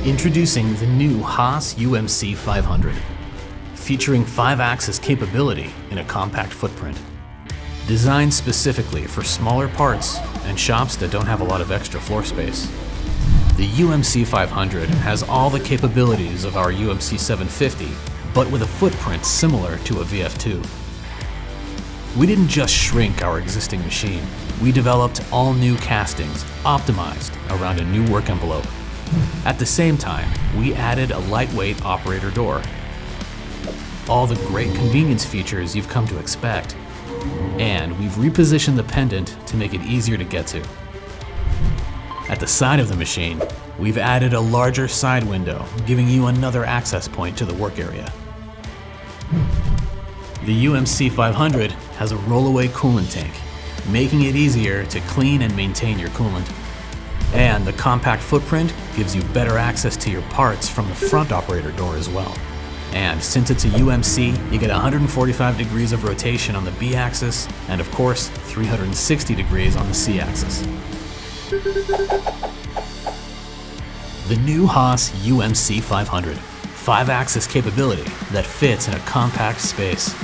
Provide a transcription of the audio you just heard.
Introducing the new Haas UMC-500, featuring 5-axis capability in a compact footprint. Designed specifically for smaller parts and shops that don't have a lot of extra floor space. The UMC-500 has all the capabilities of our UMC-750, but with a footprint similar to a VF2. We didn't just shrink our existing machine, we developed all new castings optimized around a new work envelope. At the same time, we added a lightweight operator door. All the great convenience features you've come to expect. And we've repositioned the pendant to make it easier to get to. At the side of the machine, we've added a larger side window, giving you another access point to the work area. The UMC-500 has a rollaway coolant tank, making it easier to clean and maintain your coolant. And the compact footprint gives you better access to your parts from the front operator door as well. And since it's a UMC, you get 145 degrees of rotation on the B axis, and of course, 360 degrees on the C axis. The new Haas UMC-500, 5-axis capability that fits in a compact space.